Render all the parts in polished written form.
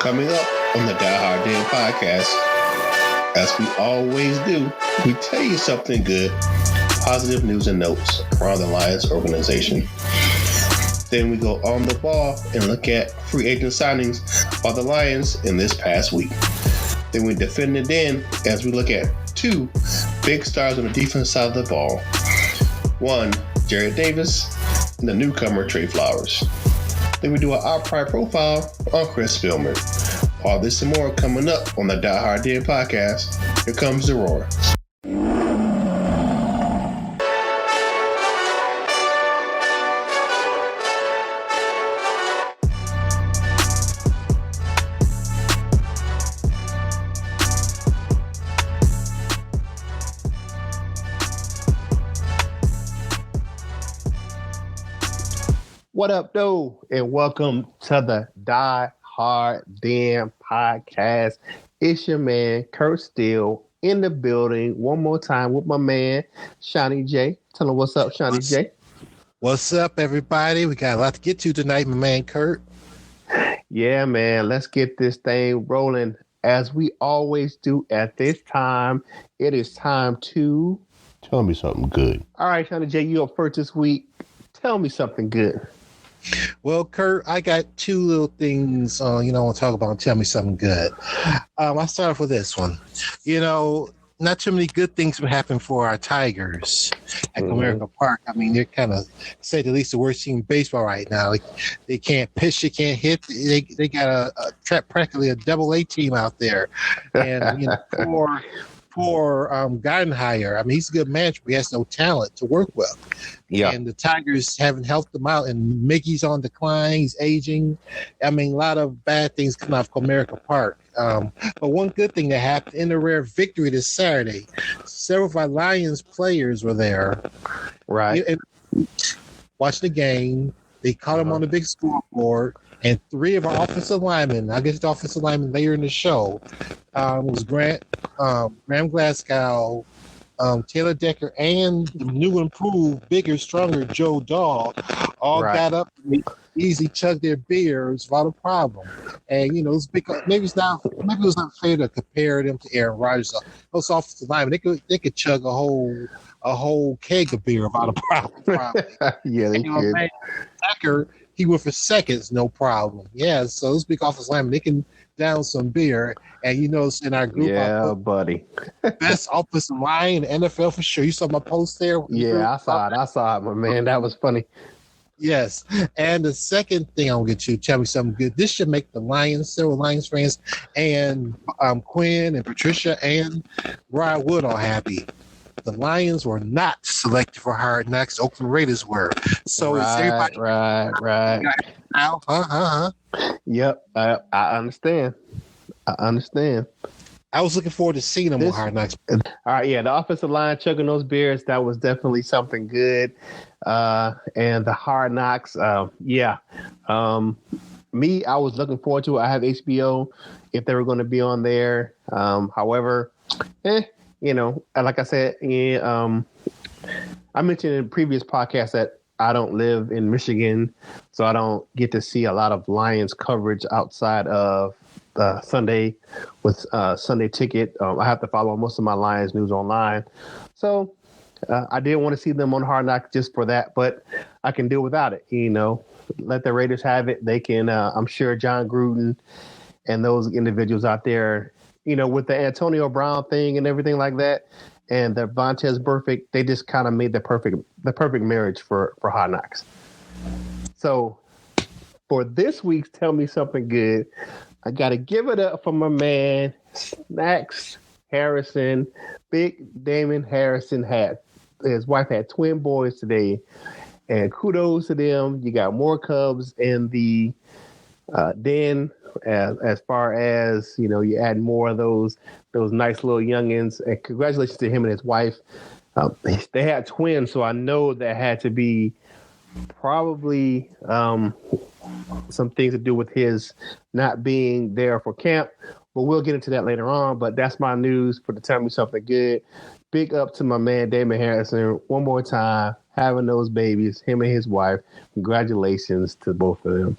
Coming up on the Die Hard Den podcast, as we always do, we tell you something good, positive news and notes around the Lions organization. Then we go on the ball and look at free agent signings by the Lions in this past week. Then we defend it in as we look at two big stars on the defense side of the ball. One, Jarrad Davis, and the newcomer, Trey Flowers. Then we do an outright profile on Chris Spielman. All this and more coming up on the Die Hard Den podcast. Here comes the roar. What up, though? And welcome to the Die Hard Den podcast. It's your man, Kearse, still in the building one more time with my man, Shawnee J. Tell him what's up, Shawnee J. What's up, everybody? We got a lot to get to tonight, my man, Kurt. Yeah, man. Let's get this thing rolling. As we always do at this time, it is time to... Tell me something good. All right, Shawnee J, you up first this week. Tell me something good. Well, Kurt, I got two little things, I want to talk about. Tell me something good. I'll start off with this one. Not too many good things have happened for our Tigers at Comerica Park. I mean, they're kind of, say the least, the worst team in baseball right now. They can't pitch, they can't hit. They got practically a double-A team out there. And, poor Gardenhire. I mean, he's a good manager, but he has no talent to work with. Yeah. And the Tigers haven't helped him out, and Mickey's on decline. He's aging. I mean, a lot of bad things come out of Comerica Park. But one good thing that happened in the rare victory this Saturday, several of our Lions players were there. Right. And watched the game. They caught him on the big scoreboard. And three of our offensive linemen, I guess the offensive linemen later in the show, was Graham Glasgow, Taylor Decker, and the new improved, bigger, stronger Joe Dahl all got up and easily chugged their beers without a problem. And, it's because maybe it was not fair to compare them to Aaron Rodgers. Those offensive linemen, they could chug a whole keg of beer without a problem. Probably. Yeah, they could. Decker, he went for seconds, no problem. Yeah, so those big offensive linemen, they can down some beer. And in our group, buddy, best offensive line in the NFL for sure. You saw my post there? Yeah, I saw it, my man. That was funny. Yes. And the second thing I'll get you, tell me something good. This should make several Lions fans, and Quinn and Patricia and Ryan Wood all happy. The Lions were not selected for Hard Knocks. Oakland Raiders were. So it's everybody. Right. Now, Yep. I understand. I was looking forward to seeing them on Hard Knocks. All right, yeah, the offensive line chugging those beers, that was definitely something good. And the Hard Knocks, me, I was looking forward to it. I have HBO if they were going to be on there. However, like I said, I mentioned in previous podcasts that I don't live in Michigan, so I don't get to see a lot of Lions coverage outside of Sunday with Sunday Ticket. I have to follow most of my Lions news online. So I did want to see them on Hard Knocks just for that, but I can do without it. Let the Raiders have it. They can, I'm sure John Gruden and those individuals out there, with the Antonio Brown thing and everything like that, and the Vontaze Burfict, they just kind of made the perfect marriage for Hard Knocks. So for this week's Tell Me Something Good, I got to give it up for my man, Snacks Harrison. Big Damon Harrison his wife had twin boys today, and kudos to them. You got more Cubs in the den. As far as you add more of those nice little youngins, and congratulations to him and his wife. They had twins, so I know that had to be probably some things to do with his not being there for camp, but we'll get into that later on. But that's my news for the Tell Me Something Good. Big up to my man, Damon Harrison, one more time, having those babies, him and his wife. Congratulations to both of them.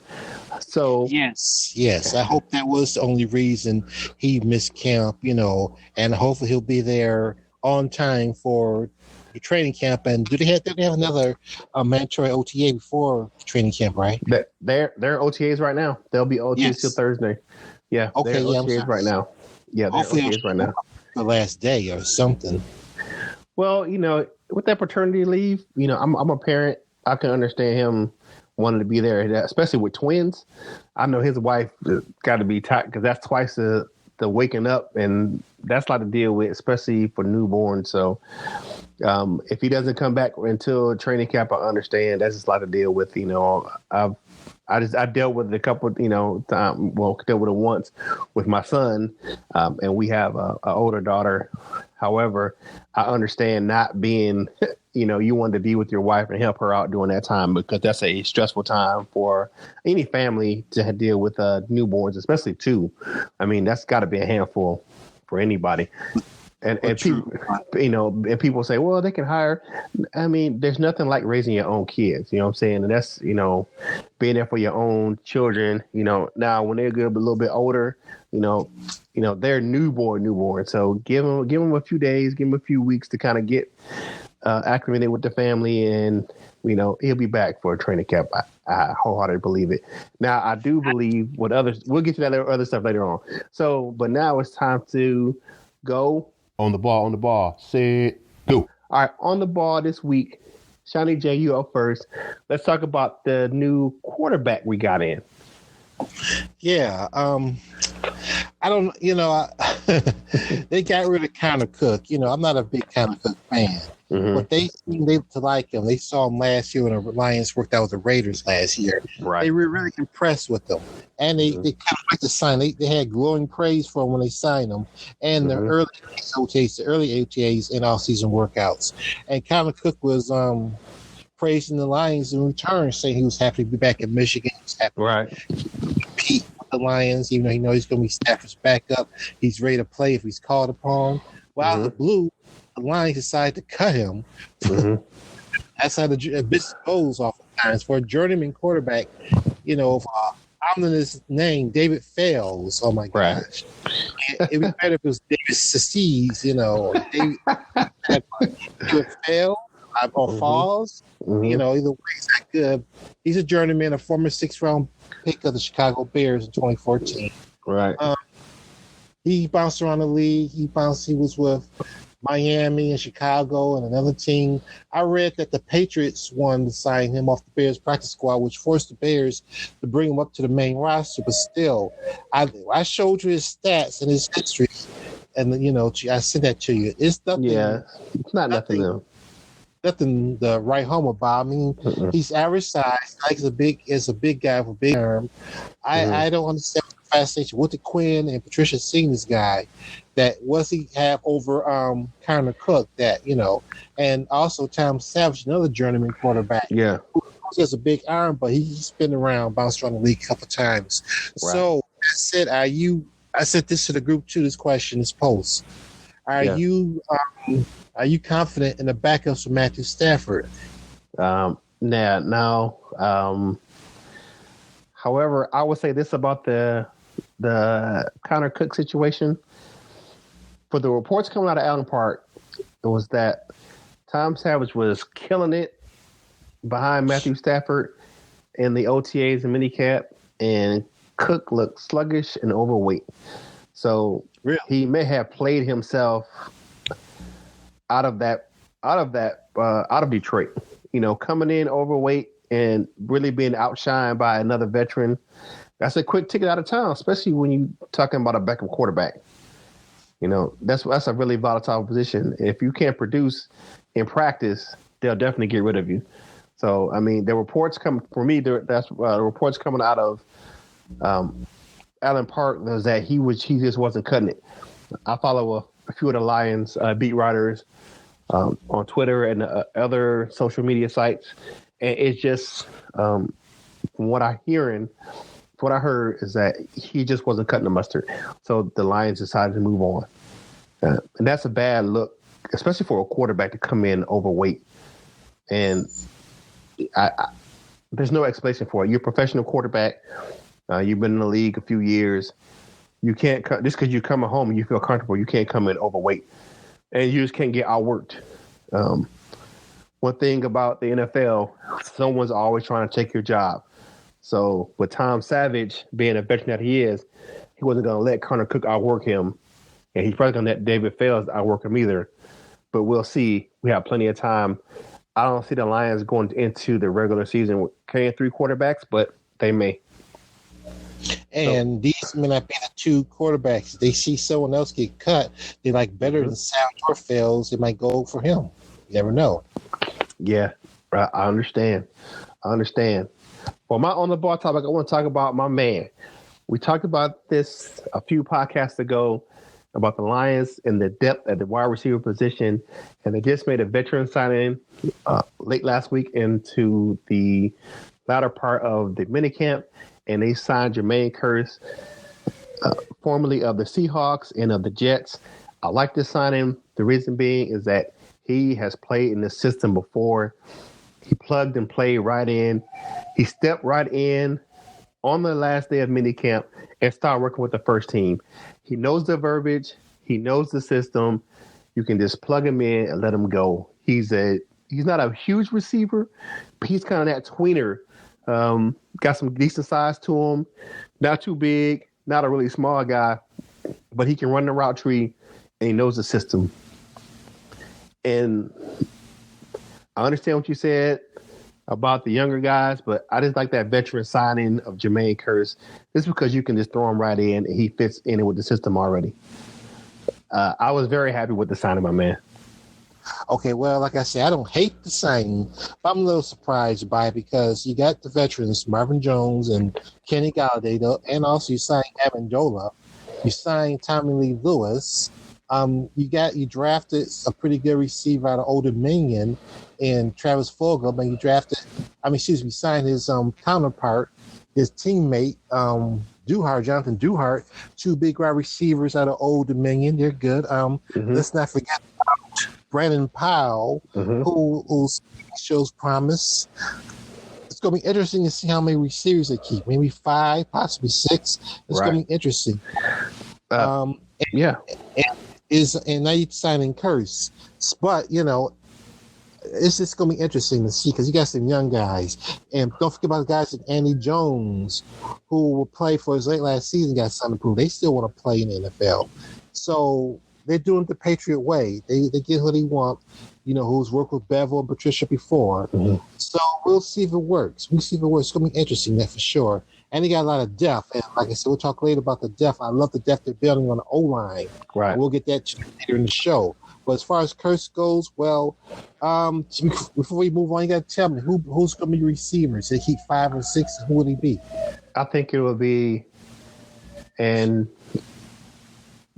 So yes. I hope that was the only reason he missed camp, and hopefully he'll be there on time for the training camp. And do they have another mandatory OTA before training camp, right? They're OTAs right now. They'll be OTAs till Thursday. Yeah, okay, they're OTAs right now. Yeah, they're hopefully OTAs right now. The last day or something. Well, with that paternity leave, I'm a parent. I can understand him wanting to be there, especially with twins. I know his wife got to be tight because that's twice the waking up, and that's a lot to deal with, especially for newborn. So if he doesn't come back until training camp, I understand that's just a lot to deal with. I dealt with it a couple, dealt with it once with my son, and we have an older daughter. However, I understand not being, you wanted to be with your wife and help her out during that time because that's a stressful time for any family to deal with newborns, especially two. I mean, that's got to be a handful for anybody. And people, and people say, well, they can hire. I mean, there's nothing like raising your own kids. You know what I'm saying? And that's, being there for your own children. Now when they're a little bit older, they're newborn. So give them a few days, give them a few weeks to kind of get acclimated with the family, and he'll be back for a training camp. I wholeheartedly believe it. Now I do believe what others. We'll get to that other stuff later on. So, but now it's time to go. On the ball. Set, go. All right, on the ball this week. Shawnee J, you up first. Let's talk about the new quarterback we got in. Yeah, I don't. They got rid of Connor Cook. I'm not a big Connor Cook fan, but they seemed able to like him. They saw him last year when the Lions worked out with the Raiders last year. Right. They were really impressed with him, and they kind of like to sign. They had glowing praise for him when they signed him, and the early OTAs and all-season workouts. And Connor Cook was praising the Lions in return, saying he was happy to be back in Michigan. He was happy to compete with the Lions, even though he knows he's going to be Stafford's backup. He's ready to play if he's called upon. Well, out of the blue, the Lions decided to cut him. That's how the business goes oftentimes. For a journeyman quarterback, ominous name, David Fales. Oh, my gosh. It'd be better if it was David Sassees, David Fales. Or Falls, either way, he's not good. He's a journeyman, a former 6th-round pick of the Chicago Bears in 2014. Right. He bounced around the league. He was with Miami and Chicago and another team. I read that the Patriots wanted to sign him off the Bears practice squad, which forced the Bears to bring him up to the main roster. But still, I showed you his stats and his history, and I sent that to you. It's nothing. Yeah, it's not nothing new. Nothing to write home about. I mean, he's average size. Like is a big guy with a big arm. I don't understand the fascination with the Quinn and Patricia seeing this guy. That was he have over Connor Cook that and also Tom Savage, another journeyman quarterback. Yeah, who has a big arm, but he's been around, bounced around the league a couple times. Right. So that said, I sent this to the group too. This question, this post. Are you confident in the backups for Matthew Stafford? No. However, I would say this about the Connor Cook situation. For the reports coming out of Allen Park, it was that Tom Savage was killing it behind Matthew Stafford in the OTAs and minicamp, and Cook looked sluggish and overweight. So he may have played himself out of Detroit, coming in overweight and really being outshined by another veteran. That's a quick ticket out of town, especially when you're talking about a backup quarterback. That's a really volatile position. If you can't produce in practice, they'll definitely get rid of you. So, I mean, the reports that's reports coming out of Allen Park was that he just wasn't cutting it. I follow a few of the Lions beat writers on Twitter and other social media sites, and it's just from what I'm hearing what I heard is that he just wasn't cutting the mustard. So the Lions decided to move on. And that's a bad look, especially for a quarterback to come in overweight. And there's no explanation for it. You're a professional quarterback. You've been in the league a few years. You can't just because you're coming home and you feel comfortable, you can't come in overweight. And you just can't get outworked. One thing about the NFL, someone's always trying to take your job. So with Tom Savage being a veteran that he is, he wasn't going to let Connor Cook outwork him. And he's probably going to let David Fales outwork him either. But we'll see. We have plenty of time. I don't see the Lions going into the regular season with carrying 3 quarterbacks, but they may. And these may not be the 2 quarterbacks. They see someone else get cut. They like better than Savage or Fales. They might go for him. You never know. Yeah, I understand. For my on the ball topic, I want to talk about my man. We talked about this a few podcasts ago about the Lions and the depth at the wide receiver position, and they just made a veteran signing late last week into the latter part of the minicamp, and they signed Jermaine Kearse, formerly of the Seahawks and of the Jets. I like this signing. The reason being is that he has played in this system before. He plugged and played right in. He stepped right in on the last day of minicamp and started working with the first team. He knows the verbiage. He knows the system. You can just plug him in and let him go. He's not a huge receiver, but he's kind of that tweener. Got some decent size to him. Not too big, not a really small guy, but he can run the route tree and he knows the system. And I understand what you said about the younger guys, but I just like that veteran signing of Jermaine Kearse. Just because you can just throw him right in and he fits in with the system already. I was very happy with the signing, my man. Okay, well, like I said, I don't hate the signing, but I'm a little surprised by it because you got the veterans, Marvin Jones and Kenny Galladay, and also you signed Amendola. You signed Tommy Lee Lewis. You drafted a pretty good receiver out of Old Dominion and Travis Fulgham, and you signed his counterpart, his teammate, Jonathan Duhart, 2 big wide receivers out of Old Dominion. They're good. Let's not forget about Brandon Powell, who shows promise. It's going to be interesting to see how many receivers they keep. Maybe 5, possibly 6. It's going to be interesting. And now you're signing Kearse. But, it's just going to be interesting to see because you got some young guys. And don't forget about the guys like Andy Jones, who will play for his late last season, got something to prove. They still want to play in the NFL. So they're doing it the Patriot way. They get who they want, who's worked with Bevel and Patricia before. So we'll see if it works. It's going to be interesting, that for sure. And they got a lot of depth. And like I said, we'll talk later about the depth. I love the depth they're building on the O-line. Right. We'll get that later in the show. But as far as Kearse goes, well, before we move on, you got to tell me who's going to be receivers. They keep 5 or 6. Who would he be? I think it will be, and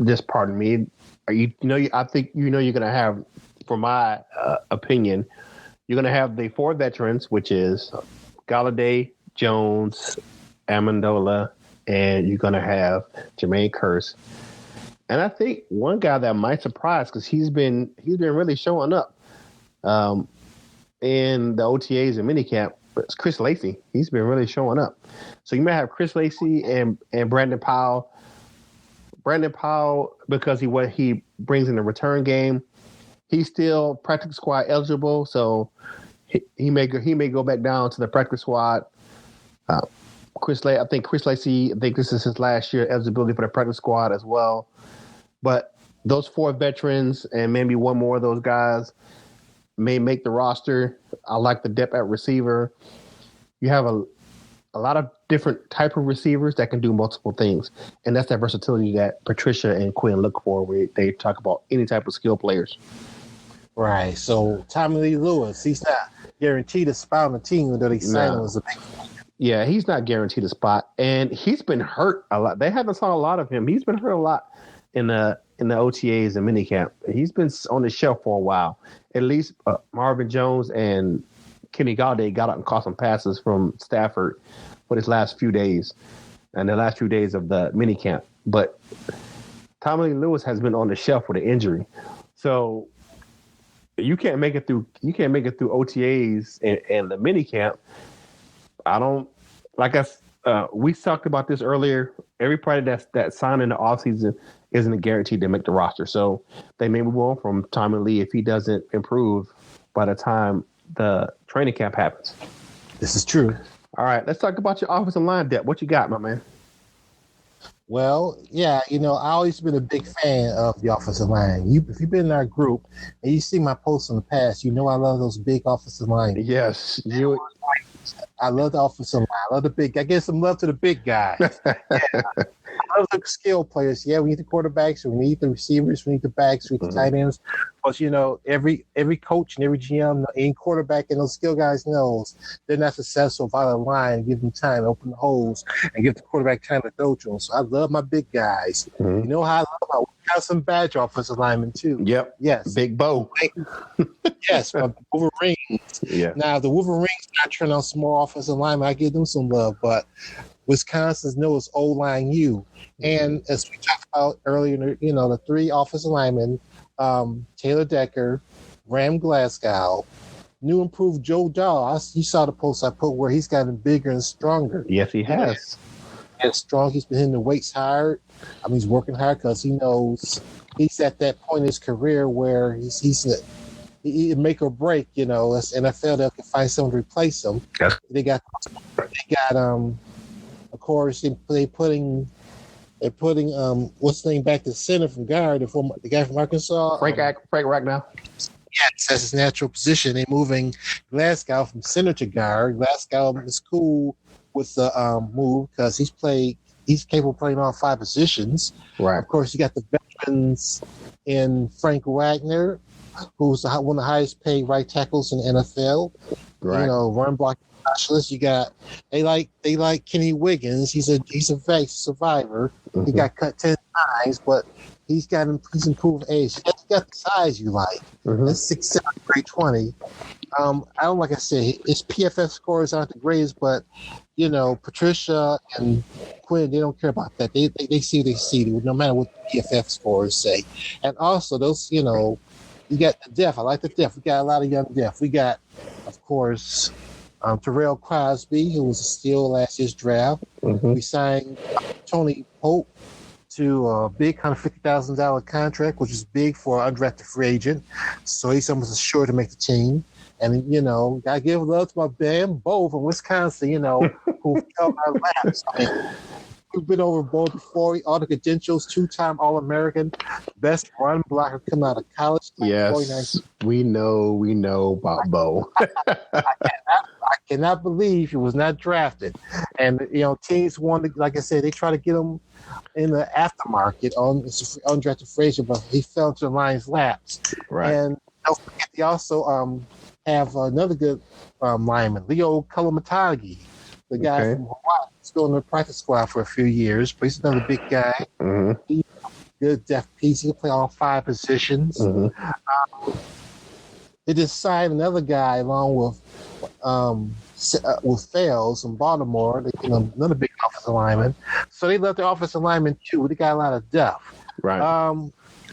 just pardon me. I think you're going to have, for my opinion, you're going to have the 4 veterans, which is Galladay, Jones, Amendola, and you're going to have Jermaine Kearse. And I think one guy that might surprise because he's been really showing up in the OTAs and minicamp. It's Chris Lacey. He's been really showing up. So you may have Chris Lacey and Brandon Powell. Brandon Powell, because what he brings in the return game, he's still practice squad eligible. So he may go back down to the practice squad. I think Chris Lacey, this is his last year eligibility for the practice squad as well. But those 4 veterans and maybe one more of those guys may make the roster. I like the depth at receiver. You have a lot of different type of receivers that can do multiple things. And that's that versatility that Patricia and Quinn look for where they talk about any type of skill players. Right. So Tommy Lee Lewis, he's not guaranteed a spot on the team, though they signed him as a big. Yeah, he's not guaranteed a spot. And he's been hurt a lot. They haven't saw a lot of him. He's been hurt a lot in the OTAs and minicamp. He's been on the shelf for a while. At least Marvin Jones and Kenny Galladay got out and caught some passes from Stafford for his last few days. and the last few days of the mini camp. But Tommy Lee Lewis has been on the shelf with an injury, so you can't make it through. You can't make it through OTAs and the mini camp. I don't like us. We talked about this earlier. Every party that signed in the offseason isn't guaranteed to make the roster. So they may move on from Tommy Lee if he doesn't improve by the time the training camp happens. This is true. All right, let's talk about your offensive line depth. What you got, my man? Well, yeah, I always been a big fan of the offensive line. If you've been in our group and you see my posts in the past, I love those big offensive line. Yes, I love the offensive line. I love the big. I give some love to the big guys. I love the skill players. Yeah, we need the quarterbacks, we need the receivers, we need the backs, we need the tight ends. But every coach and every GM, any quarterback and those skill guys knows they're not successful without a line. Give them time to open the holes and give the quarterback time to throw to them. So I love my big guys. Mm-hmm. You know how I love we have some badge offensive linemen too. Yep. Yes. Big Bo. Yes, my Wolverines. Yeah. Now the Wolverines not turn on small offensive linemen. I give them some love, but Wisconsin's knows O-line U. And as we talked about earlier, the three offensive linemen, Taylor Decker, Ram Glasgow, new improved Joe Dahl. You saw the post I put where he's gotten bigger and stronger. Yes, he has. And strong. He's been hitting the weights hard. He's working hard because he knows he's at that point in his career where he make or break. As NFL, they can find someone to replace him. Yes. They got of course, they're putting what's the name back to center from guard, the guy from Arkansas, Frank Ragnow. Yes, that's his natural position. They're moving Glasgow from center to guard. Glasgow is cool with the move because he's capable of playing all five positions. Right. Of course, you got the veterans in Frank Wagner, who's one of the highest paid right tackles in the NFL. Right. Run block specialist. You got they like Kenny Wiggins. He's a vet survivor. Mm-hmm. He got cut 10 times, but he's improved age. He's got the size you like. Mm-hmm. That's 6'7", 320. I don't like I said his PFF scores aren't the greatest, but Patricia and Quinn, they don't care about that. They see what they see, no matter what the PFF scores say. And also those, you got the depth. I like the depth. We got a lot of young depth. We got, of course, Terrell Crosby, who was a steal last year's draft. Mm-hmm. We signed Tony Pope to a big $150,000 contract, which is big for an undrafted free agent. So he's almost sure to make the team. And, gotta give love to my man Bo from Wisconsin, who fell our laps. We've been over Bo before. All the credentials, 2-time All-American, best run blocker coming out of college. Yes, we know about Bo. I cannot believe he was not drafted. And, teams wanted, like I said, they try to get him in the aftermarket on undrafted free agent, but he fell into the Lions' laps. Right. And don't forget, they also have another good lineman, Leo Kalamatagi, the guy from Hawaii. He's still in the practice squad for a few years, but he's another big guy. Mm-hmm. He's a good depth piece. He can play all five positions. Mm-hmm. They just signed another guy along with Fales from Baltimore. Another big offensive lineman. So they left the offensive lineman too. They got a lot of depth. Right.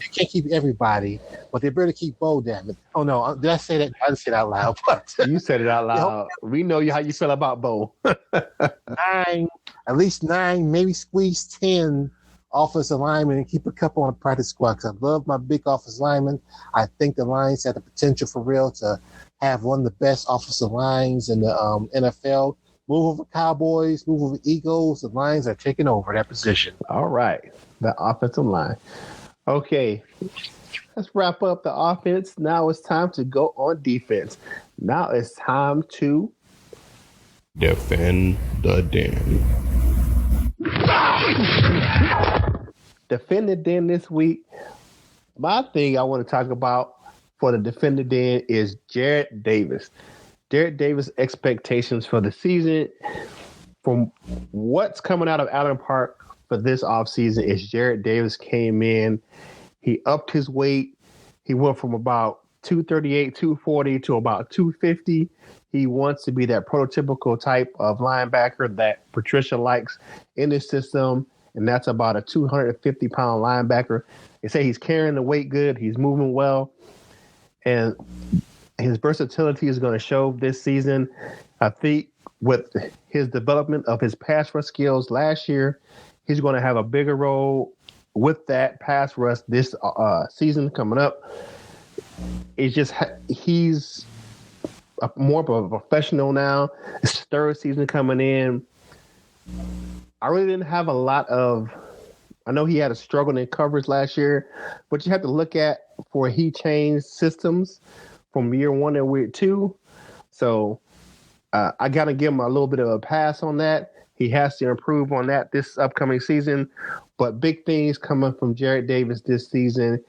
You can't keep everybody, but they better keep Bo, damn it. Oh, no. Did I say that? I didn't say that out loud. But you said it out loud. We know how you feel about Bo. At least 9, maybe squeeze 10 offensive linemen and keep a couple on the practice squad. Because I love my big offensive linemen. I think the Lions have the potential for real to have one of the best offensive lines in the NFL. Move over Cowboys, move over Eagles. The Lions are taking over that position. All right. The offensive line. Okay, let's wrap up the offense. Now it's time to go on defense. Now it's time to defend the den. Defend the den this week. My thing I want to talk about for the defend the den is Jarrad Davis. Jarrad Davis' expectations for the season, from what's coming out of Allen Park for this offseason, is Jarrad Davis came in, he upped his weight. He went from about 238, 240 to about 250. He wants to be that prototypical type of linebacker that Patricia likes in his system, and that's about a 250-pound linebacker. They say he's carrying the weight good, he's moving well, and his versatility is going to show this season. I think with his development of his pass rush skills last year, he's going to have a bigger role with that pass rush this season coming up. It's just he's more of a professional now. It's his third season coming in. I really didn't have a lot of. I know he had a struggle in coverage last year, but you have to look at for he changed systems from year one to year two. So I got to give him a little bit of a pass on that. He has to improve on that this upcoming season. But big things coming from Jarrad Davis this season.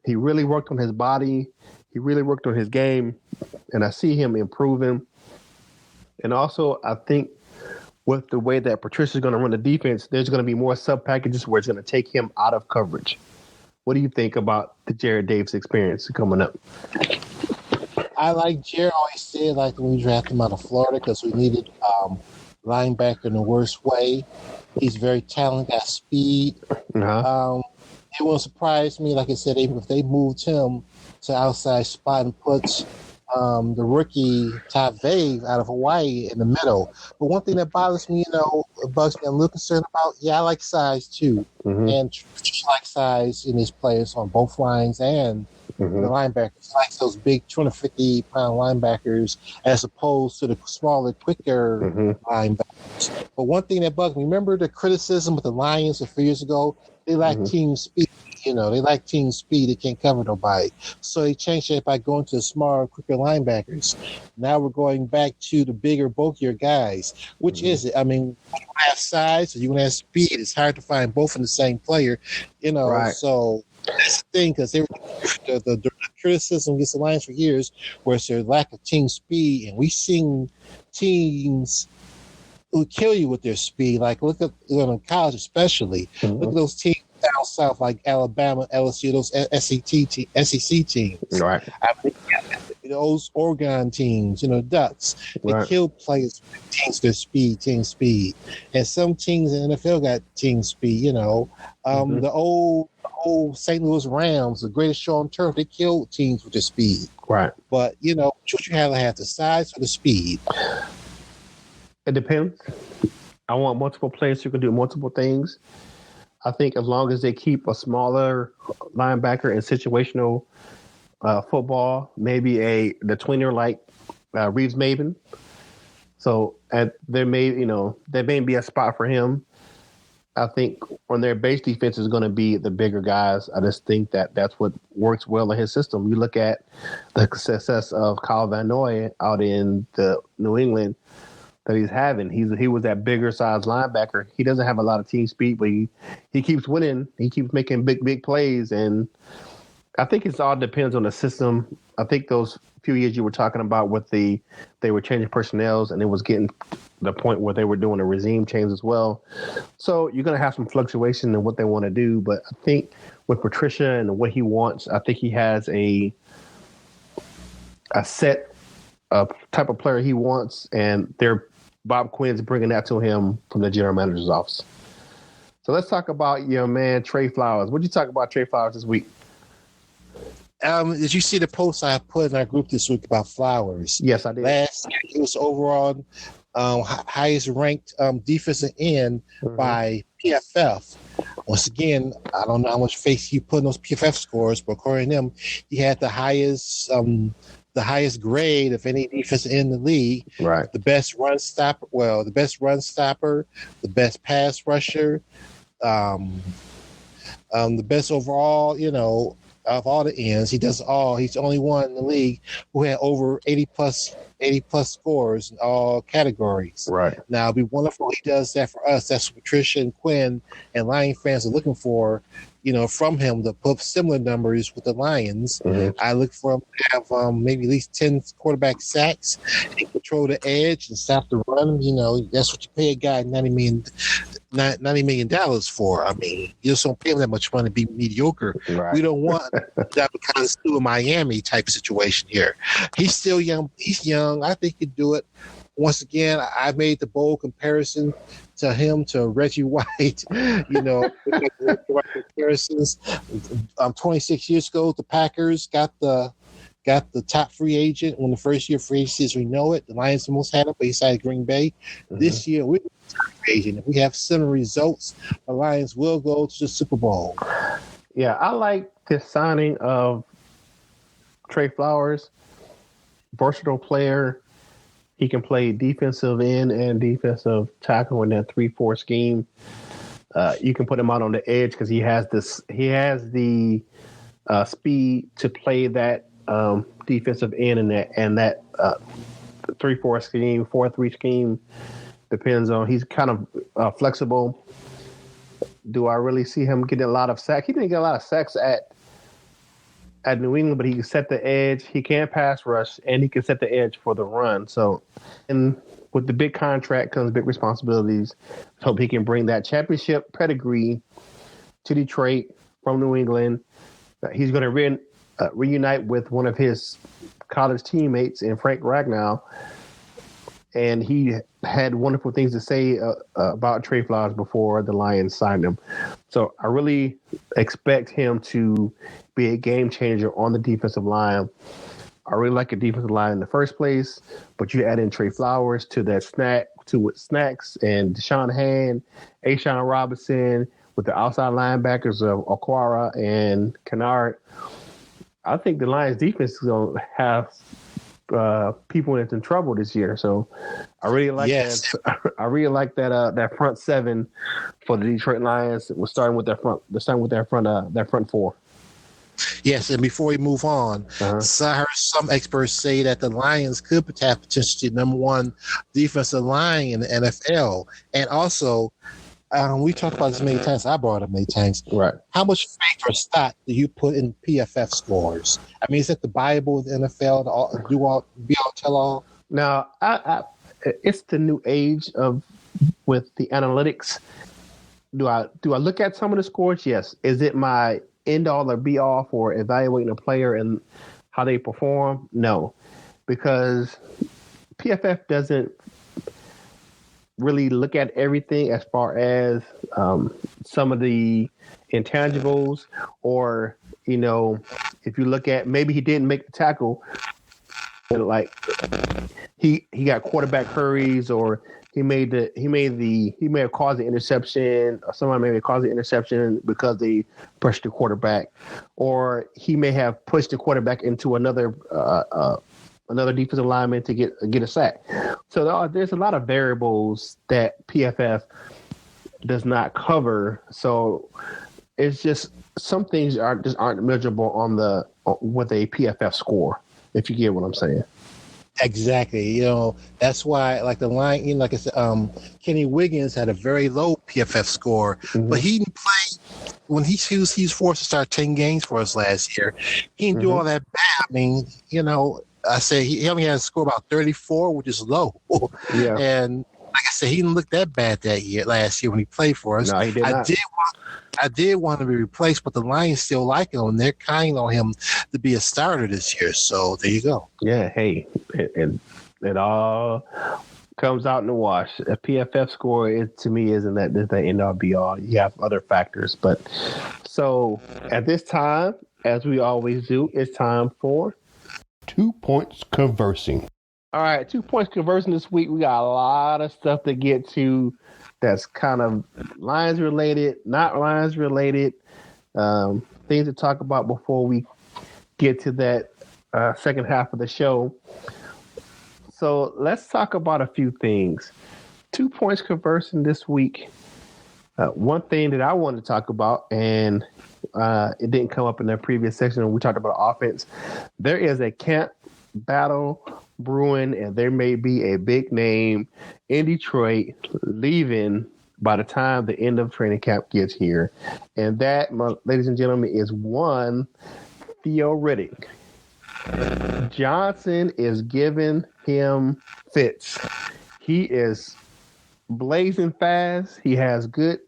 He really worked on his body. He really worked on his game. And I see him improving. And also, I think with the way that Patricia's going to run the defense, there's going to be more sub packages where it's going to take him out of coverage. What do you think about the Jarrad Davis experience coming up? I like Jarrad always said, like when we drafted him out of Florida, because we needed linebacker in the worst way. He's very talented, got speed. Uh-huh. It won't surprise me, like I said, even if they moved him to outside spot and put the rookie Tave out of Hawaii in the middle. But one thing that bothers me, bugs me, I'm a little concerned about, I like size too. Mm-hmm. And just like size in his players on both lines and the linebackers. Like those big 250-pound linebackers as opposed to the smaller, quicker linebackers. But one thing that bugs me, remember the criticism with the Lions a few years ago? They lack team speed. They like team speed. They can't cover nobody. So they changed it by going to the smaller, quicker linebackers. Now we're going back to the bigger, bulkier guys. Which is it? I mean, you have size or you have speed. It's hard to find both in the same player. Right. So that's the thing, because the criticism against the Lions for years was their lack of team speed. And we've seen teams who kill you with their speed. Like, look at in college especially. Look at those teams down south, like Alabama, LSU, those SEC teams. Right. I mean, those Oregon teams, Ducks. They kill players with team speed. And some teams in the NFL got team speed, The old St. Louis Rams, the greatest show on turf, they killed teams with their speed. Right. But, should you have the size or the speed? It depends. I want multiple players who can do multiple things. I think as long as they keep a smaller linebacker in situational football, maybe the tweener like Reeves Maven. So there may be a spot for him. I think on their base defense is going to be the bigger guys. I just think that's what works well in his system. You look at the success of Kyle Van Noy out in the New England that he's having. He was that bigger size linebacker. He doesn't have a lot of team speed, but he keeps winning. He keeps making big plays, and I think it all depends on the system. I think those few years you were talking about with they were changing personnels, and it was getting to the point where they were doing a regime change as well. So you're going to have some fluctuation in what they want to do, but I think with Patricia and what he wants, I think he has a set type of player he wants, and Bob Quinn's bringing that to him from the general manager's office. So let's talk about your man, Trey Flowers. What did you talk about Trey Flowers this week? Did you see the post I put in our group this week about Flowers? Yes, I did. Last year, he was overall highest ranked defensive end by PFF. Once again, I don't know how much faith you put in those PFF scores, but according to them, he had the highest grade of any defense in the league. Right. The best run stopper, the best pass rusher, the best overall, of all the ends. He does all. He's the only one in the league who had over 80 plus scores in all categories. Right. Now, it'd be wonderful if he does that for us. That's what Patricia and Quinn and Lion fans are looking for, from him to put similar numbers with the Lions. I look for him to have maybe at least 10 quarterback sacks and control the edge and stop the run. That's what you pay a guy $90 $90 million for. I mean, you just don't pay him that much money to be mediocre. Right. We don't want that because of Miami type situation here. He's still young. He's young. I think he'd do it. Once again, I made the bold comparison to him to Reggie White. You know, comparisons. 26 years ago, the Packers got the top free agent when the first year free agency as we know it. The Lions almost had it, but he signed Green Bay. Mm-hmm. This year, we're the top free agent. If we have similar results, the Lions will go to the Super Bowl. Yeah, I like the signing of Trey Flowers. Versatile player. He can play defensive end and defensive tackle in that 3-4 scheme. You can put him out on the edge because he has this. He has the speed to play that defensive end and that 3-4 scheme, 4-3 scheme. Depends on. He's kind of flexible. Do I really see him getting a lot of sacks? He didn't get a lot of sacks at New England, but he can set the edge. He can pass rush, and he can set the edge for the run. So, and with the big contract comes big responsibilities. Hope he can bring that championship pedigree to Detroit from New England. He's going to reunite with one of his college teammates in Frank Ragnow, and he had wonderful things to say about Trey Flowers before the Lions signed him. So I really expect him to be a game changer on the defensive line. I really like a defensive line in the first place, but you add in Trey Flowers to that Snacks and Deshaun Hand, Ashawn Robinson with the outside linebackers of Okwara and Kennard. I think the Lions defense is going to have people that's in trouble this year. So I really like that. I really like that front seven for the Detroit Lions. We're starting with their front four. Yes, and before we move on, so I heard some experts say that the Lions could have potentially number one defensive line in the NFL. And also, we talked about this many times. I brought it up many times. Right. How much faith or stock do you put in PFF scores? I mean, is that the Bible of the NFL? Be all, tell all? Now, it's the new age with the analytics. Do I look at some of the scores? Yes. Is it my end all or be all for evaluating a player and how they perform? No, because PFF doesn't really look at everything as far as some of the intangibles, or if you look at maybe he didn't make the tackle, like he got quarterback hurries, or he may have caused the interception, or someone may have caused the interception because they pushed the quarterback, or he may have pushed the quarterback into another defensive lineman to get a sack. So there's a lot of variables that PFF does not cover. So it's just some things aren't measurable with a PFF score, if you get what I'm saying. Exactly. That's why, like the line, like I said, Kenny Wiggins had a very low PFF score, but he didn't play when he was forced to start 10 games for us last year. He didn't do all that bad. I mean, I say he only had a score about 34, which is low. Yeah. And like I said, he didn't look that bad last year when he played for us. No, he did not. I did want to be replaced, but the Lions still like him, and they're counting on him to be a starter this year. So there you go. Yeah, hey, it all comes out in the wash. A PFF score, to me, isn't the end all be all. You have other factors, but so at this time, as we always do, it's time for 2 points conversing. All right, 2 points conversing this week. We got a lot of stuff to get to. That's kind of Lions related, not Lions related, things to talk about before we get to that second half of the show. So let's talk about a few things. 2 points conversing this week. One thing that I wanted to talk about, and it didn't come up in the previous section when we talked about offense. There is a camp battle brewing, and there may be a big name in Detroit leaving by the time the end of training camp gets here. And that, ladies and gentlemen, is one Theo Riddick. Johnson is giving him fits. He is blazing fast. He has good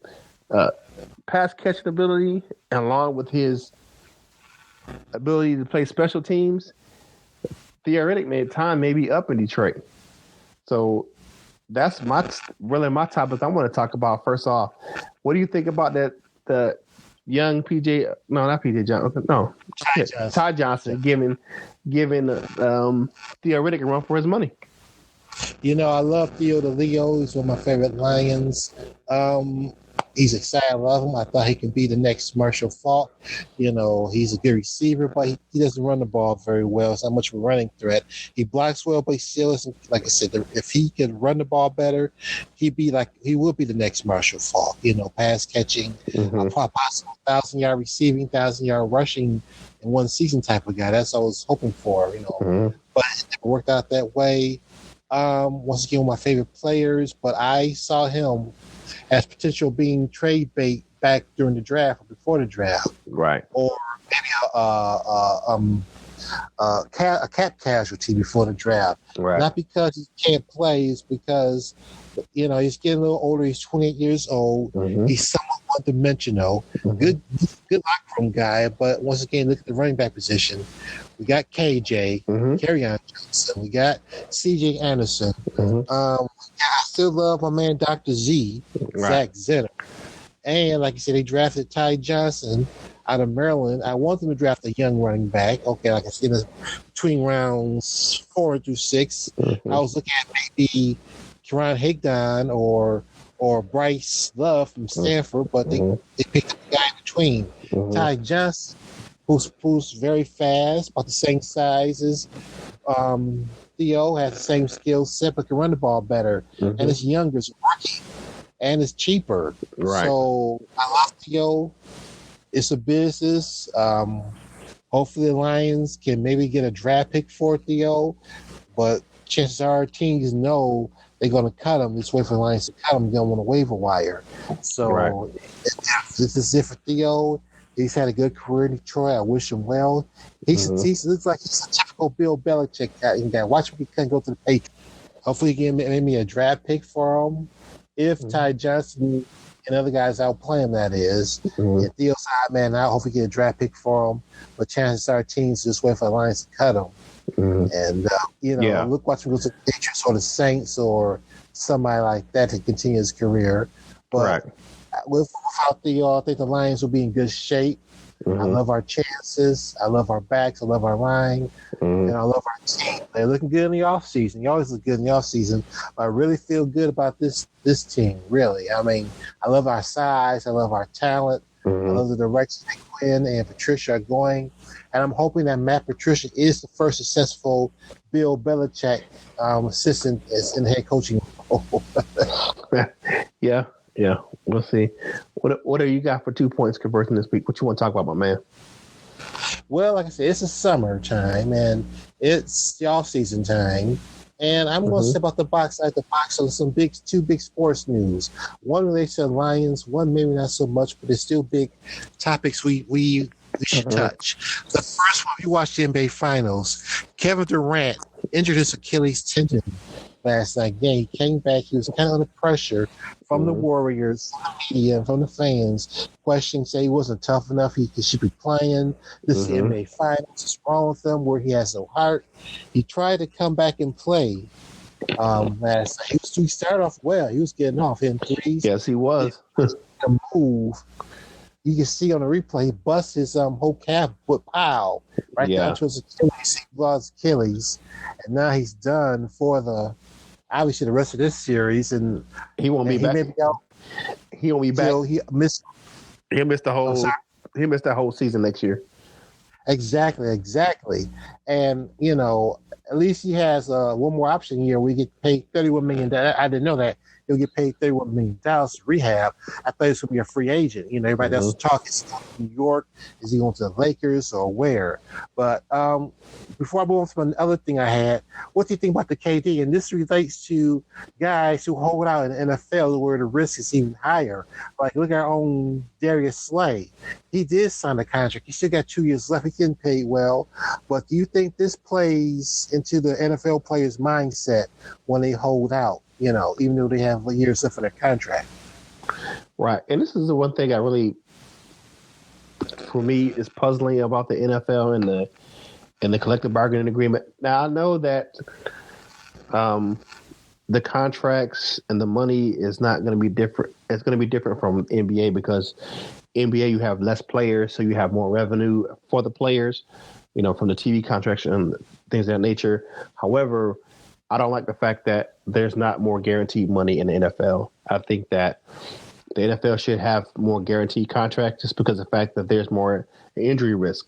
pass catching ability, and along with his ability to play special teams, theoretically, time may be up in Detroit. So that's really my topic I want to talk about. First off, what do you think about that? The young PJ, no, not PJ Johnson, no, Ty Johnson giving theoretic a run for his money. I love Theo the Leo. He's one of my favorite Lions. He's excited. I love him. I thought he could be the next Marshall Faulk. He's a good receiver, but he doesn't run the ball very well. It's not much of a running threat. He blocks well, but he still isn't. Like I said, if he could run the ball better, he will be the next Marshall Faulk. Pass catching, possible 1,000-yard receiving, 1,000-yard rushing in one season type of guy. That's what I was hoping for. But it never worked out that way. Once again, one of my favorite players, but I saw him as potential being trade bait back during the draft or before the draft, right? Or maybe a cap casualty before the draft. Right. Not because he can't play, it's because he's getting a little older. He's 28 years old. Mm-hmm. He's somewhat one-dimensional. Mm-hmm. Good locker room guy, but once again, look at the running back position. We got KJ, Kerryon Johnson. We got CJ Anderson. Mm-hmm. I still love my man Dr. Z, Zach Zenner. And like you said, they drafted Ty Johnson out of Maryland. I want them to draft a young running back. Okay, like I said, between rounds 4 through 6. Mm-hmm. I was looking at maybe Karan Higdon or Bryce Love from Stanford, but they picked up a guy in between. Mm-hmm. Ty Johnson, who's very fast, about the same size as Theo, has the same skill set, but can run the ball better. Mm-hmm. And it's younger, it's rookie, and it's cheaper. Right. So I love Theo. It's a business. Hopefully the Lions can maybe get a draft pick for Theo, but chances are teams know they're going to cut him. Just wait for the Lions to cut him. They don't want to waiver wire. So this is it for Theo. He's had a good career in Detroit. I wish him well. He looks like he's a typical Bill Belichick guy. Watch him, he can go to the Patriots. Hopefully, he can maybe a draft pick for him. If Ty Johnson and other guys outplay him, that is. If Theo's hot man out, hopefully get a draft pick for him. But chances are teams just wait for the Lions to cut him. And, watch him go to the Patriots or the Saints or somebody like that to continue his career. But without Theo, I think the Lions will be in good shape. I love our chances. I love our backs. I love our line. And I love our team. They're looking good in the offseason. You always look good in the offseason. But I really feel good about this team, really. I mean, I love our size. I love our talent. I love the direction that Quinn and Patricia are going. And I'm hoping that Matt Patricia is the first successful Bill Belichick assistant in the head coaching role. Yeah, we'll see. What do you got for 2 points converting this week? What you want to talk about, my man? Well, like I said, it's a summertime, and it's the off-season time. And I'm going to step out the box on some two big sports news. One relates to the Lions, one maybe not so much, but it's still big topics we should touch. The first one, you watched the NBA Finals. Kevin Durant injured his Achilles tendon last night. Again, he came back. He was kind of under pressure from the Warriors, from the media, from the fans. Questioning, say he wasn't tough enough. He should be playing. This is the NBA Finals. What's wrong with him? Where he has no heart. He tried to come back and play last night. He started off well. He was getting off, hitting threes. Yes, he was. A move. You can see on the replay, he busts his whole calf with pow right down to his Achilles. He lost Achilles, and now he's done for the rest of this series. And he won't be back. He won't be back. He'll miss the whole. He missed that whole season next year. Exactly. And at least he has one more option here. We get paid $31 million. I didn't know that. He'll get paid $31 million to rehab. I thought he was going to be a free agent. Everybody else was talking. Is he going to New York? Is he going to the Lakers or where? But before I move on to another thing I had, what do you think about the KD? And this relates to guys who hold out in the NFL where the risk is even higher. Like, look at our own Darius Slay. He did sign a contract. He still got 2 years left. He's getting paid well. But do you think this plays into the NFL players' mindset when they hold out? even though they have years left for their contract. Right. And this is the one thing for me, is puzzling about the NFL and the collective bargaining agreement. Now, I know that the contracts and the money is not going to be different. It's going to be different from NBA, because NBA, you have less players, so you have more revenue for the players, from the TV contracts and things of that nature. However, I don't like the fact that there's not more guaranteed money in the NFL. I think that the NFL should have more guaranteed contracts, just because of the fact that there's more injury risk.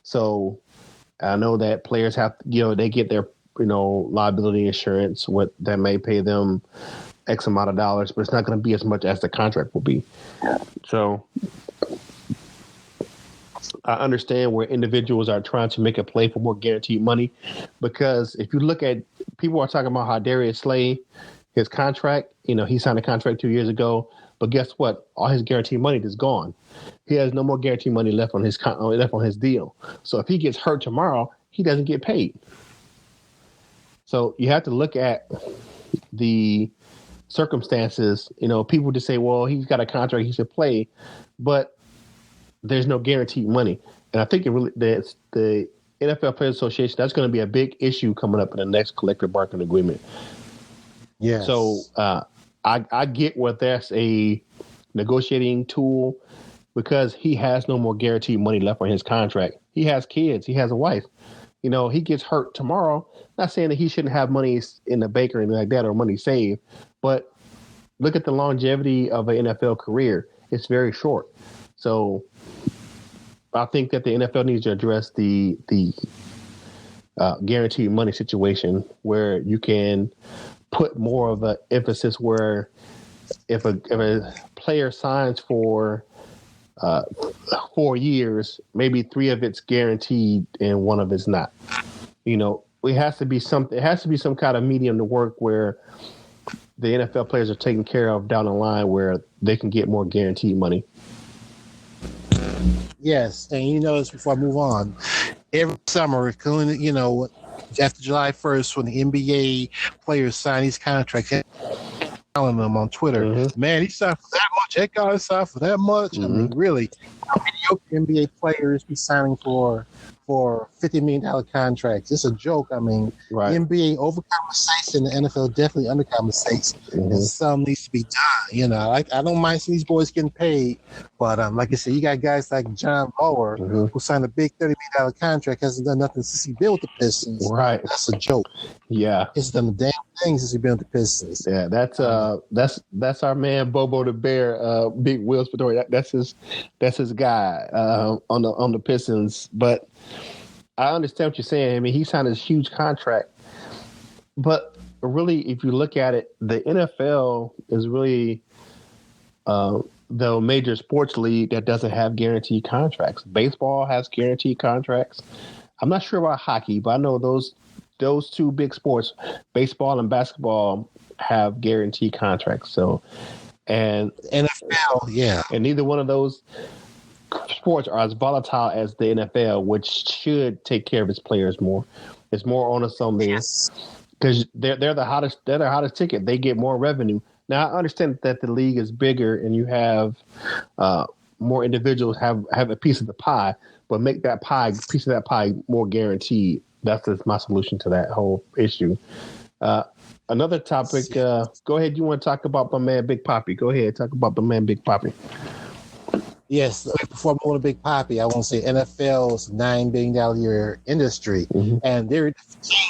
So I know that players have, they get their, liability insurance, what that may pay them X amount of dollars, but it's not going to be as much as the contract will be. So I understand where individuals are trying to make a play for more guaranteed money, because if you look at, people are talking about how Darius Slay, his contract, he signed a contract 2 years ago, but guess what? All his guaranteed money is gone. He has no more guaranteed money left on his deal. So if he gets hurt tomorrow, he doesn't get paid. So you have to look at the circumstances. People just say, well, he's got a contract, he should play, but there's no guaranteed money. And I think the NFL Players Association, that's going to be a big issue coming up in the next collective bargaining agreement. Yeah. So I get what that's a negotiating tool, because he has no more guaranteed money left on his contract. He has kids. He has a wife. He gets hurt tomorrow. Not saying that he shouldn't have money in the bank or anything like that, or money saved, but look at the longevity of an NFL career. It's very short. So I think that the NFL needs to address the guaranteed money situation, where you can put more of an emphasis where if a player signs for 4 years, maybe 3 of it's guaranteed and 1 of it's not. It has to be some kind of medium to work where the NFL players are taken care of down the line, where they can get more guaranteed money. Yes, and this before I move on, every summer, after July 1st, when the NBA players sign these contracts, telling them on Twitter, man, he signed for that much, that guy signed for that much. I mean, really, NBA players be signing for $50 million contracts. It's a joke. I mean, right. The NBA overcompensates and the NFL definitely undercompensates. And some needs to be done. I don't mind seeing these boys getting paid, but like I said, you got guys like John Bower who signed a big $30 million contract, hasn't done nothing since he built the Pistons. Right. That's a joke. Yeah. He's done the damn thing since he built the Pistons. Yeah, that's our man Bobo the Bear, Big Will Spadori. That's his guy on the Pistons. But I understand what you're saying. I mean, he signed this huge contract, but really, if you look at it, the NFL is really the major sports league that doesn't have guaranteed contracts. Baseball has guaranteed contracts. I'm not sure about hockey, but I know those 2 big sports, baseball and basketball, have guaranteed contracts. So, and NFL, yeah, and neither one of those sports are as volatile as the NFL, which should take care of its players more. It's more onus on them, because they're the hottest ticket. They get more revenue. Now, I understand that the league is bigger and you have more individuals have a piece of the pie, but make that piece of that pie more guaranteed. That's just my solution to that whole issue. Another topic. Go ahead. You want to talk about my man Big Papi? Go ahead. Talk about the man Big Papi. Yes, before I go to Big Papi, I want to say NFL's $9 billion a year industry, and they're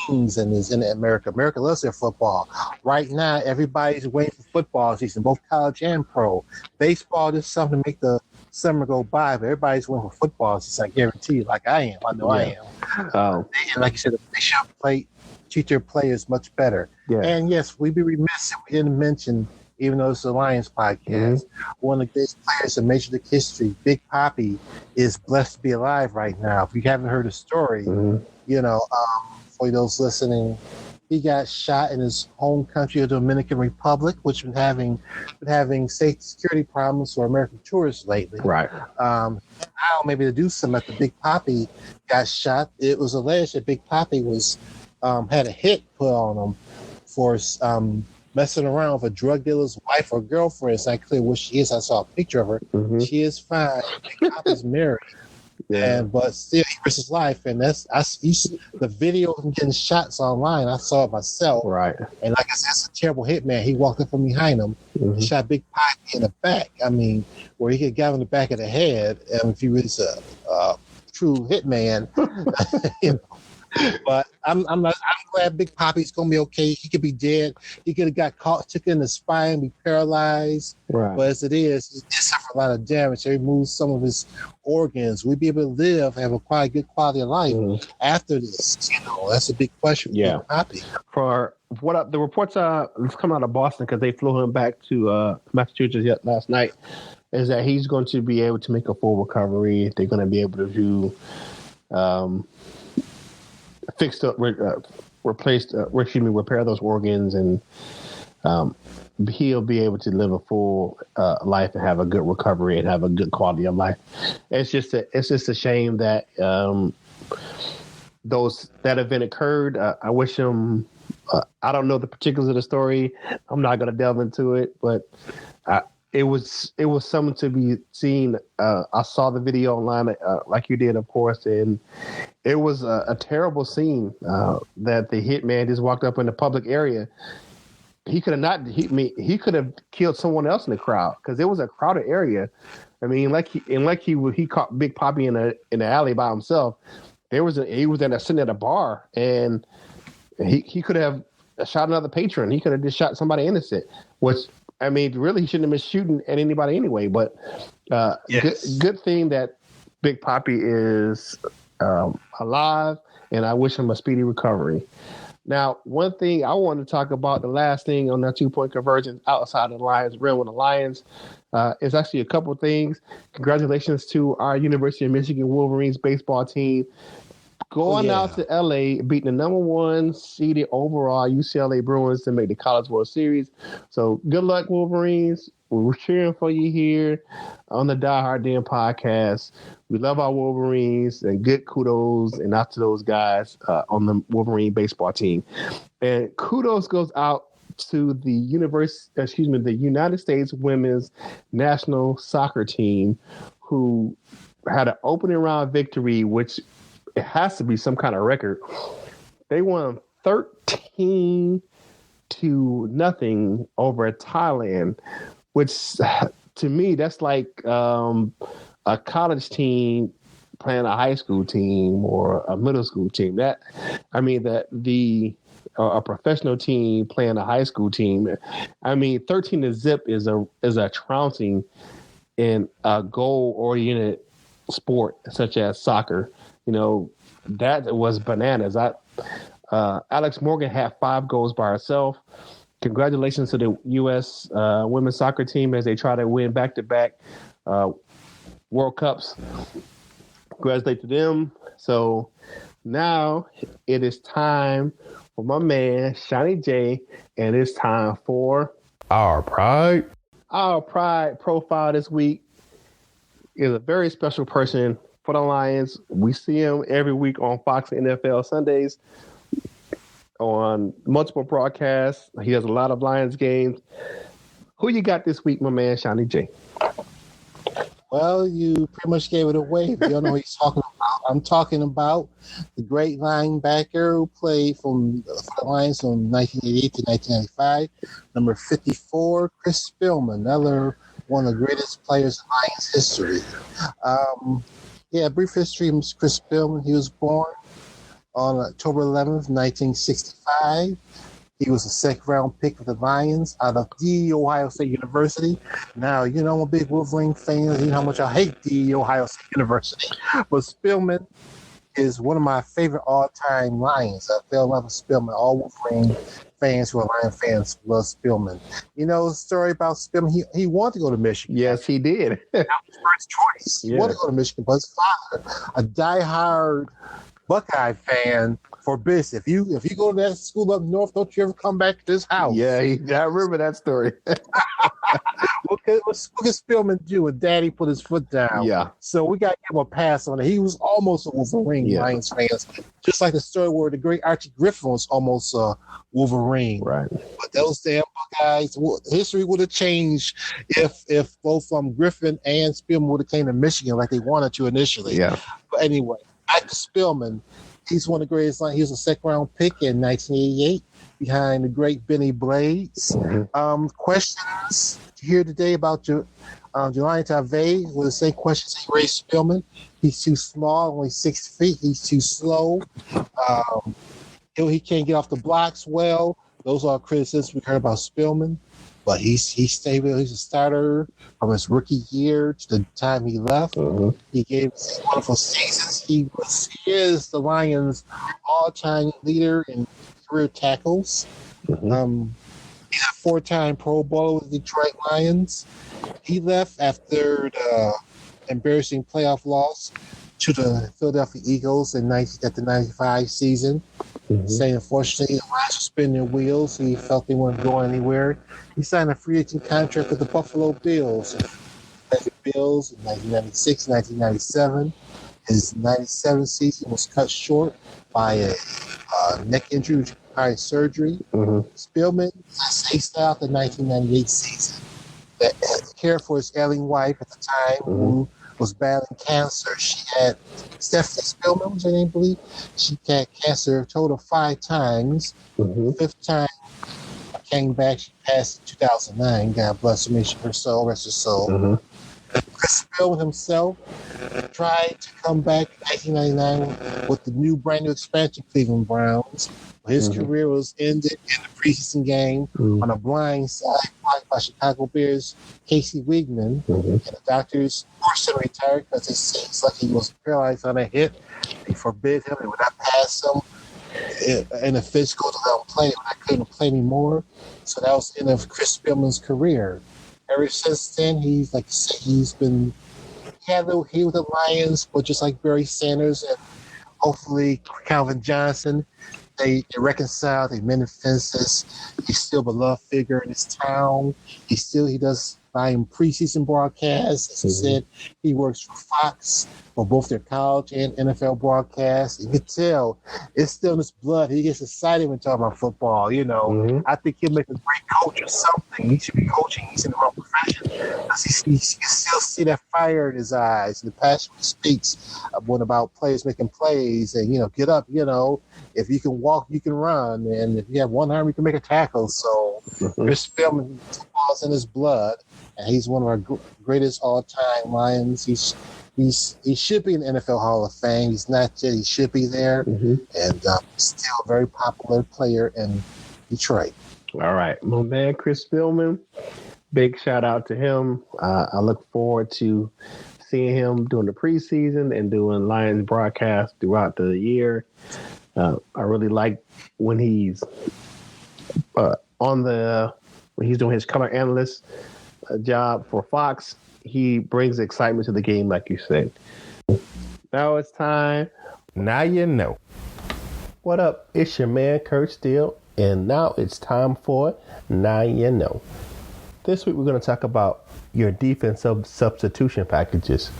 kings in America. America loves their football. Right now, everybody's waiting for football season, both college and pro. Baseball is something to make the summer go by, but everybody's waiting for football season. I guarantee you, like I am. I know I am. And like you said, they should treat their players much better. Yeah. And yes, we'd be remiss if we didn't mention, even though it's a Lions podcast, one of the greatest players in Major League history, Big Papi, is blessed to be alive right now. If you haven't heard the story, for those listening, he got shot in his home country of the Dominican Republic, which has been having safety security problems for American tourists lately. Right. Now maybe to do something after Big Papi got shot. It was alleged that Big Papi was had a hit put on him for messing around with a drug dealer's wife or girlfriend. It's not clear what she is. I saw a picture of her. Mm-hmm. She is fine. Big Papi's married. Yeah. But still, he risks his life, and the video of him getting shots online. I saw it myself, Right. And like I said, it's a terrible hitman. He walked up from behind him, and shot Big Papi in the back. I mean, where he could get him in the back of the head, and if he was a true hitman, you know. But I'm glad Big Papi's gonna be okay. He could be dead. He could have got caught, took in the spine, be paralyzed. Right. But as it is, he did suffer a lot of damage. They removed some of his organs. We'd be able to live, have a quite good quality of life after this. You know, that's a big question. Yeah. Big Papi. For what the reports that's come out of Boston, because they flew him back to Massachusetts last night, is that he's going to be able to make a full recovery. They're going to be able to do repair those organs, and he'll be able to live a full life and have a good recovery and have a good quality of life. It's just a shame that that event occurred. I wish him. I don't know the particulars of the story. I'm not going to delve into it, but it was something to be seen. I saw the video online, like you did, of course, and it was a terrible scene that the hitman just walked up in the public area. He could have not hit me. He could have killed someone else in the crowd because it was a crowded area. I mean, he caught Big Papi in the alley by himself. He was sitting at a bar, and he could have shot another patron. He could have just shot somebody innocent, which, I mean, really, he shouldn't have been shooting at anybody anyway. But good thing that Big Papi is alive, and I wish him a speedy recovery. Now, one thing I want to talk about, the last thing on that 2-point conversion outside of the Lions realm with the Lions, is actually a couple of things. Congratulations to our University of Michigan Wolverines baseball team. Going out to LA, beating the number 1 seeded overall UCLA Bruins to make the College World Series. So good luck, Wolverines. We're cheering for you here on the Die Hard Den podcast. We love our Wolverines, and good kudos and out to those guys on the Wolverine baseball team. And kudos goes out to the United States Women's National Soccer Team, who had an opening round victory, which it has to be some kind of record. They won 13-0 over Thailand, which to me, that's like a college team playing a high school team or a middle school team. A professional team playing a high school team. I mean, 13-0 is a trouncing in a goal-oriented sport such as soccer. You know, that was bananas. Alex Morgan had 5 goals by herself. Congratulations to the U.S. Women's soccer team as they try to win back-to-back World Cups. Congratulations to them. So now it is time for my man, Shawnee J, and it's time for Our Pride. Our Pride profile this week is a very special person for the Lions. We see him every week on Fox NFL Sundays on multiple broadcasts. He has a lot of Lions games. Who you got this week, my man, Shawnee J? Well, you pretty much gave it away. If you don't know what he's talking about, I'm talking about the great linebacker who played for the Lions from 1988 to 1995, number 54, Chris Spielman, another one of the greatest players in Lions history. Brief history of Chris Spielman. He was born on October 11th, 1965. He was a second-round pick for the Lions out of The Ohio State University. Now, you know I'm a big Wolverine fan. You know how much I hate The Ohio State University. But Spielman is one of my favorite all-time Lions. I fell in love with Spielman. All Wolverine fans who are Lion fans love Spielman. You know the story about Spielman? He wanted to go to Michigan. Yes, he did. That was his first choice. He wanted to go to Michigan, but his father, a diehard Buckeye fan, forbid. If you go to that school up north, don't you ever come back to this house. Yeah, I remember that story. what could Spielman do when Daddy put his foot down? Yeah. So we got to give him a pass on it. He was almost a Wolverine, Yeah. Lions fans. Just like the story where the great Archie Griffin was almost a Wolverine. Right. But those damn guys, history would have changed if both Griffin and Spielman would have came to Michigan like they wanted to initially. Yeah. But anyway, back to Spielman. He's one of the greatest. He was a second-round pick in 1988 behind the great Benny Blades. Mm-hmm. Questions here today about Jelani Tavai with the same questions he raised Spielman. He's too small, only 6 feet. He's too slow. He can't get off the blocks well. Those are criticisms we heard about Spielman. But he's stable. He's a starter from his rookie year to the time he left. Mm-hmm. He gave us wonderful seasons. He is the Lions' all-time leader in career tackles. Mm-hmm. He's a 4-time Pro Bowler with the Detroit Lions. He left after the embarrassing playoff loss to the Philadelphia Eagles at the 95 season. Mm-hmm. Saying, unfortunately, the Lions were spinning their wheels. He felt they weren't going anywhere. He signed a free agent contract with the Buffalo Bills. The Bills in 1996, 1997. His 97 season was cut short by a neck injury, which required surgery. Mm-hmm. Spielman stayed out the 1998 season. That cared for his ailing wife at the time, who was battling cancer. She had Stephanie Spielman, was her name, I believe. She had cancer a total of 5 times. Mm-hmm. 5th time came back. She passed in 2009. God bless her, may her soul, rest her soul. Mm-hmm. Chris Spielman himself tried to come back in 1999 with the brand new expansion Cleveland Browns. His career was ended in the preseason game on a blind side by Chicago Bears Casey Wiegman. And the doctors forced him to retire because it seems like he was paralyzed on a hip. They forbid him. They would not pass him in a physical to let him play. They would not couldn't play anymore. So that was the end of Chris Spielman's career. Ever since then, he's like he had a little hate with the Lions, but just like Barry Sanders and hopefully Calvin Johnson, they reconciled, they mended fences. He's still a beloved figure in his town. He does preseason broadcasts. As I said, he works for Fox for both their college and NFL broadcasts. You can tell it's still in his blood. He gets excited when talking about football. I think he'll make a great coach or something. He should be coaching. He's in the wrong profession because you can still see that fire in his eyes and the passion he speaks about players making plays and get up. If you can walk, you can run, and if you have one arm, you can make a tackle. So Chris Spielman, football's in his blood. And he's one of our greatest all-time Lions. He should be in the NFL Hall of Fame. He's not yet. He should be there. And still a very popular player in Detroit. All right. My man, Chris Spielman, big shout out to him. I look forward to seeing him during the preseason and doing Lions broadcasts throughout the year. I really like when he's when he's doing his color analyst job for Fox. He brings excitement to the game, like you said. Now it's time. Now you know. What up? It's your man, Kearse Steele, and now it's time for Now You Know. This week we're going to talk about your defensive substitution packages,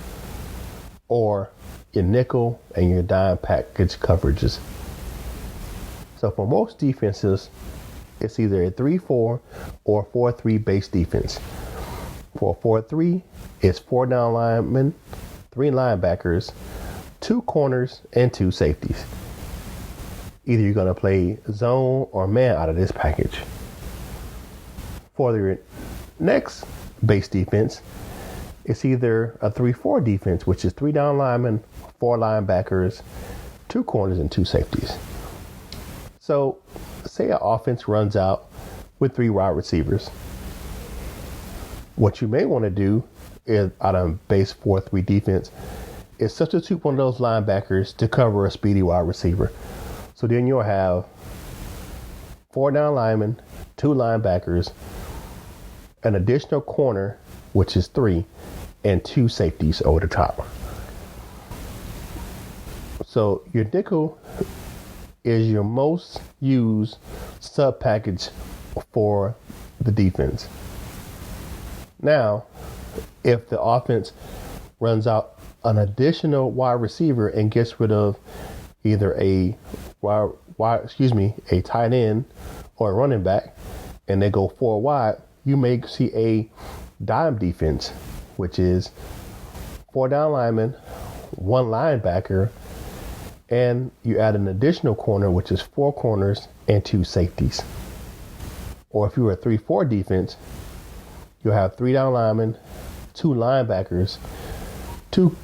or your nickel and your dime package coverages. So for most defenses, it's either a 3-4 or 4-3 base defense. For a 4-3, it's 4 down linemen, 3 linebackers, 2 corners, and 2 safeties. Either you're going to play zone or man out of this package. For the next base defense, it's either a 3-4 defense, which is 3 down linemen, 4 linebackers, 2 corners, and 2 safeties. So, say an offense runs out with 3 wide receivers. What you may want to do is, out of base 4-3 defense, is substitute one of those linebackers to cover a speedy wide receiver. So then you'll have 4 down linemen, 2 linebackers, an additional corner, which is 3, and 2 safeties over the top. So your nickel is your most used sub package for the defense. Now, if the offense runs out an additional wide receiver and gets rid of either a tight end or a running back, and they go 4 wide, you may see a dime defense, which is 4 down linemen, 1 linebacker, and you add an additional corner, which is 4 corners and 2 safeties. Or if you were a 3-4 defense, you'll have 3 down linemen, 2 linebackers, 2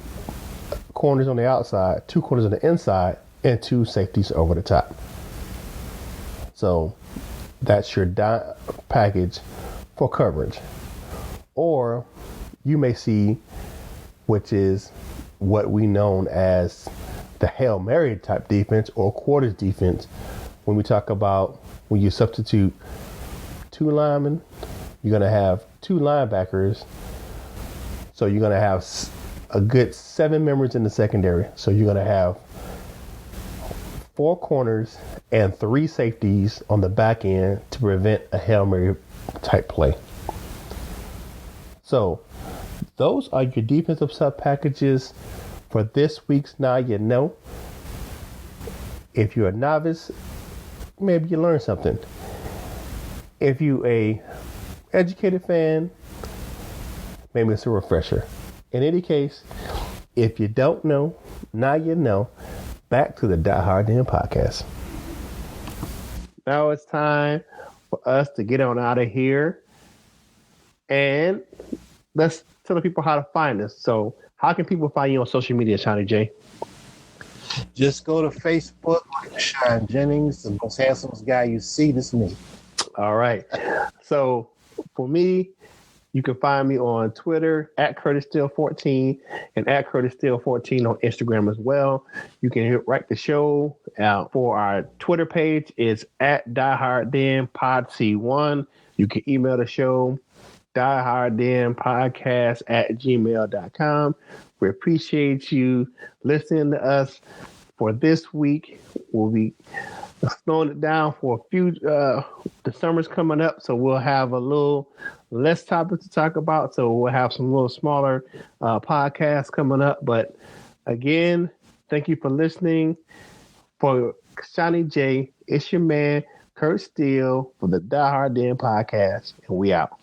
corners on the outside, 2 corners on the inside, and 2 safeties over the top. So that's your package for coverage. Or you may see, which is what we know as the Hail Mary type defense or quarters defense. When we talk about when you substitute 2 linemen, you're going to have 2 linebackers. So you're going to have a good 7 members in the secondary. So you're going to have 4 corners and 3 safeties on the back end to prevent a Hail Mary type play. So those are your defensive sub packages for this week's Now You Know. If you're a novice, maybe you learned something. If you're a educated fan, maybe it's a refresher. In any case, if you don't know, now you know. Back to the Die Hard Den podcast. Now it's time for us to get on out of here. And let's tell the people how to find us. So how can people find you on social media, Shawnee J? Just go to Facebook, Sean Jennings, the most handsomest guy you see. This is me. All right. So for me, you can find me on Twitter at CurtisSteele14 and at CurtisSteele14 on Instagram as well. You can write the show out for our Twitter page. It's at DieHardDenPodC1. You can email the show dieharddenpodcast@gmail.com. We appreciate you listening to us for this week. We'll be slowing it down for a few. The summer's coming up, so we'll have a little less topics to talk about. So we'll have some little smaller podcasts coming up. But again, thank you for listening. For Shawnee J, it's your man, Kearse Steele, for the Die Hard Den podcast, and we out.